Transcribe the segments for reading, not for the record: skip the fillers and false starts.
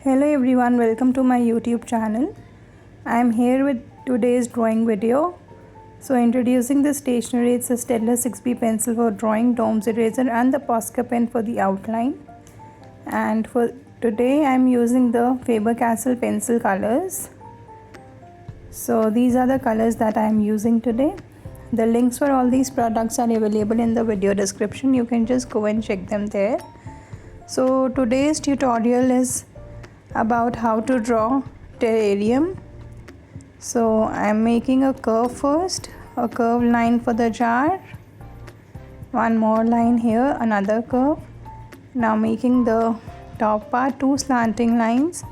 Hello everyone, welcome to my YouTube channel. I am here with today's drawing video. So introducing the stationery, it's a Staedtler 6B pencil for drawing, domes eraser and the Posca pen for the outline. And for today I am using the Faber-Castell pencil colors. So these are the colors that I am using today. The links for all these products are available in the video description. You can just go and check them there. So today's tutorial is about how to draw terrarium. So I'm making a curve first, a curved line for the jar, one more line here, another curve. Now making the top part, two slanting lines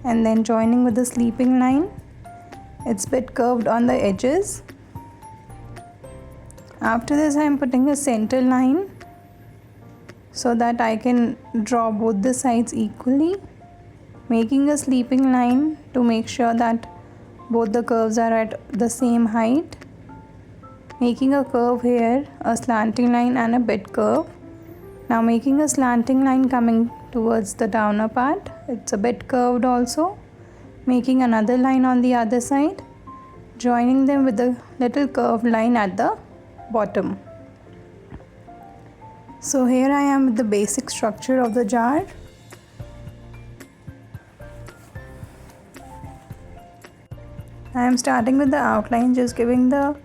and then joining with the sleeping line. It's a bit curved on the edges. After this I'm putting a center line so that I can draw both the sides equally. Making a sleeping line to make sure that both the curves are at the same height. Making a curve here, a slanting line and a bit curve. Now making a slanting line coming towards the downer part. It's a bit curved also. Making another line on the other side. Joining them with a little curved line at the bottom. So here I am with the basic structure of the jar. I am starting with the outline, just giving the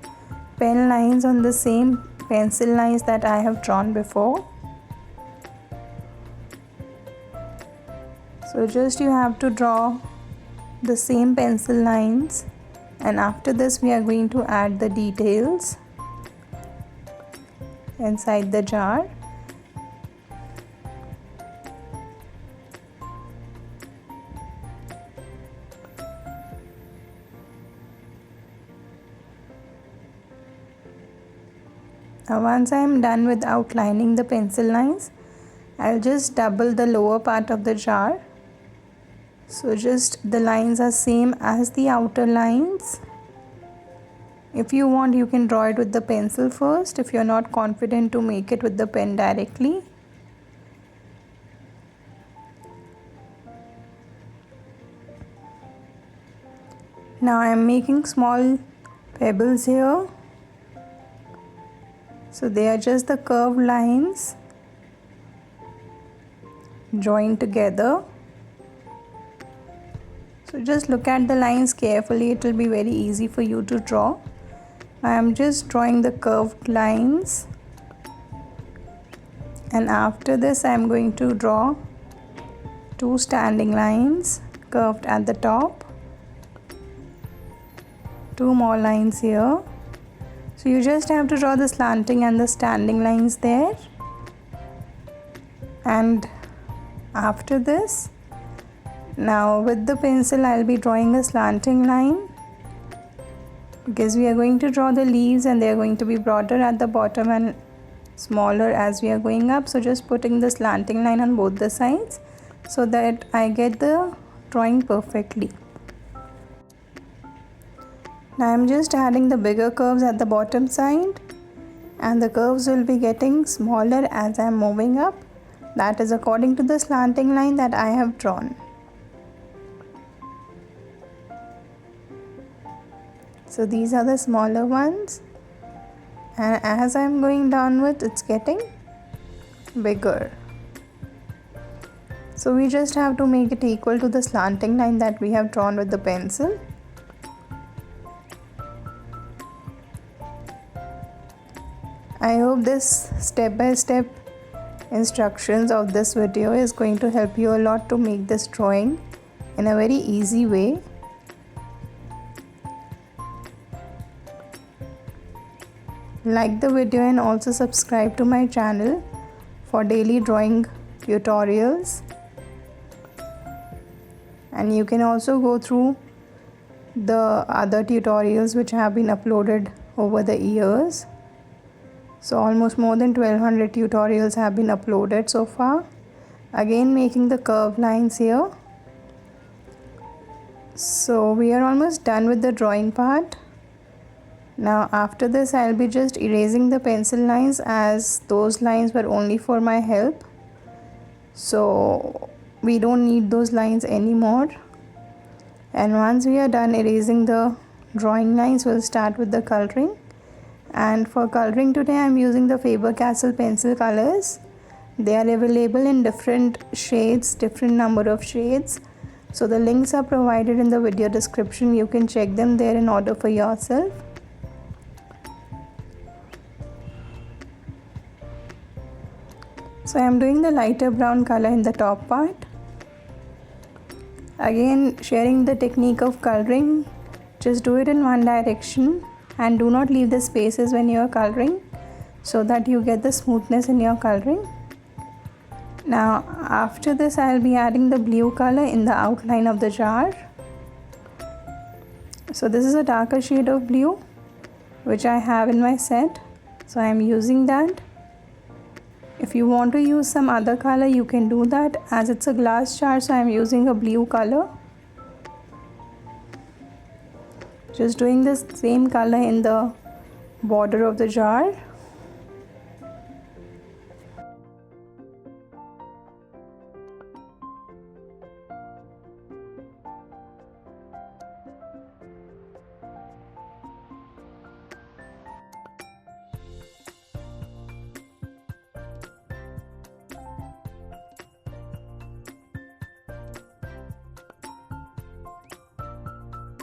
pen lines on the same pencil lines that I have drawn before. So just you have to draw the same pencil lines, and after this we are going to add the details inside the jar. Now once I am done with outlining the pencil lines, I'll just double the lower part of the jar. So just the lines are same as the outer lines. If you want, you can draw it with the pencil first if you're not confident to make it with the pen directly. Now I am making small pebbles here. So they are just the curved lines joined together. So just look at the lines carefully, it will be very easy for you to draw. I am just drawing the curved lines, and after this I am going to draw two standing lines curved at the top, two more lines here. So you just have to draw the slanting and the standing lines there. And after this, now with the pencil I'll be drawing a slanting line, because we are going to draw the leaves and they are going to be broader at the bottom and smaller as we are going up. So just putting the slanting line on both the sides so that I get the drawing perfectly. Now I am just adding the bigger curves at the bottom side, and the curves will be getting smaller as I am moving up. That is according to the slanting line that I have drawn. So these are the smaller ones, and as I am going downwards it's getting bigger. So we just have to make it equal to the slanting line that we have drawn with the pencil. I hope this step-by-step instructions of this video is going to help you a lot to make this drawing in a very easy way. Like the video and also subscribe to my channel for daily drawing tutorials. And you can also go through the other tutorials which have been uploaded over the years. So almost more than 1200 tutorials have been uploaded so far. Again making the curved lines here. So we are almost done with the drawing part. Now after this I'll be just erasing the pencil lines, as those lines were only for my help. So we don't need those lines anymore. And once we are done erasing the drawing lines, we'll start with the coloring. And for coloring today, I'm using the Faber-Castell pencil colors. They are available in different shades, different number of shades. So the links are provided in the video description. You can check them there and order for yourself. So I am doing the lighter brown color in the top part. Again, sharing the technique of coloring, just do it in one direction and do not leave the spaces when you are coloring, so that you get the smoothness in your coloring. Now after this, I will be adding the blue color in the outline of the jar. So this is a darker shade of blue which I have in my set, so I am using that. If you want to use some other color, you can do that. As it's a glass jar, so I am using a blue color. Just doing the same color in the border of the jar.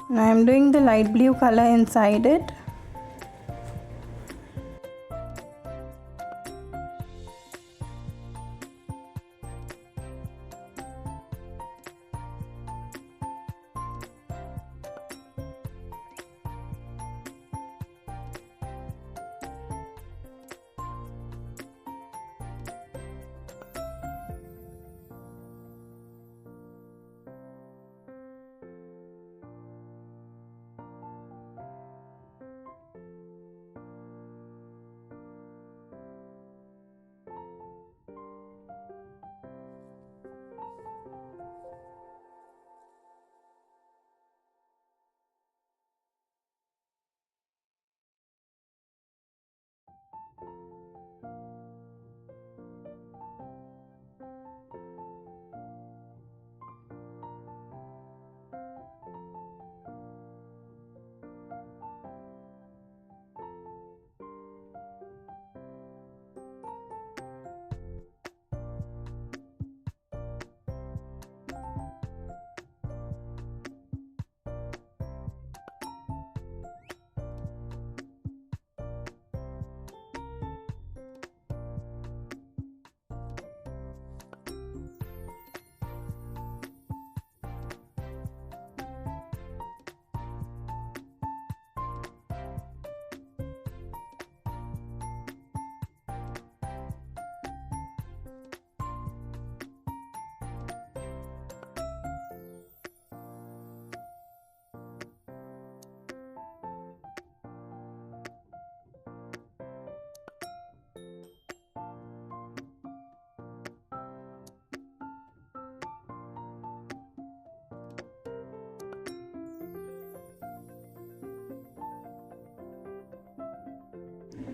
Now I am doing the light blue color inside it.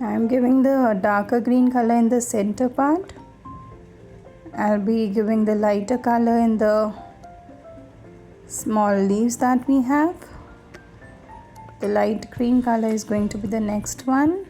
I am giving the darker green color in the center part. I'll be giving the lighter color in the small leaves that we have. The light green color is going to be the next one.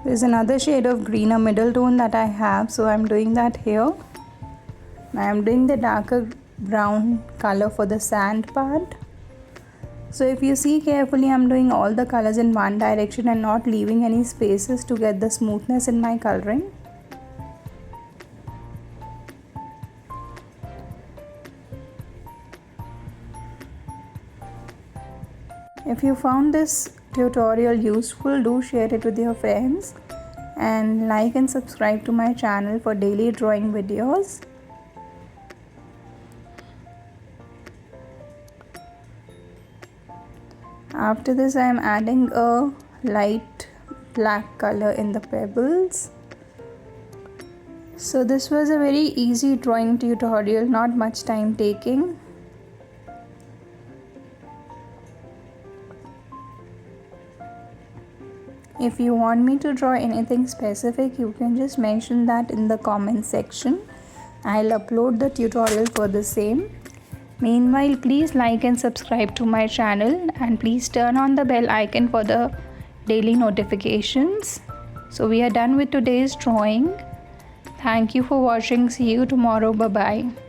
There's another shade of green, a middle tone that I have, so I'm doing that here. I'm doing the darker brown color for the sand part. So if you see carefully, I'm doing all the colors in one direction and not leaving any spaces to get the smoothness in my coloring. If you found this tutorial useful, do share it with your friends and like and subscribe to my channel for daily drawing videos. After this, I am adding a light black color in the pebbles. So this was a very easy drawing tutorial, not much time taking. If you want me to draw anything specific, you can just mention that in the comment section. I'll upload the tutorial for the same. Meanwhile, please like and subscribe to my channel and please turn on the bell icon for the daily notifications. So we are done with today's drawing. Thank you for watching. See you tomorrow. Bye bye.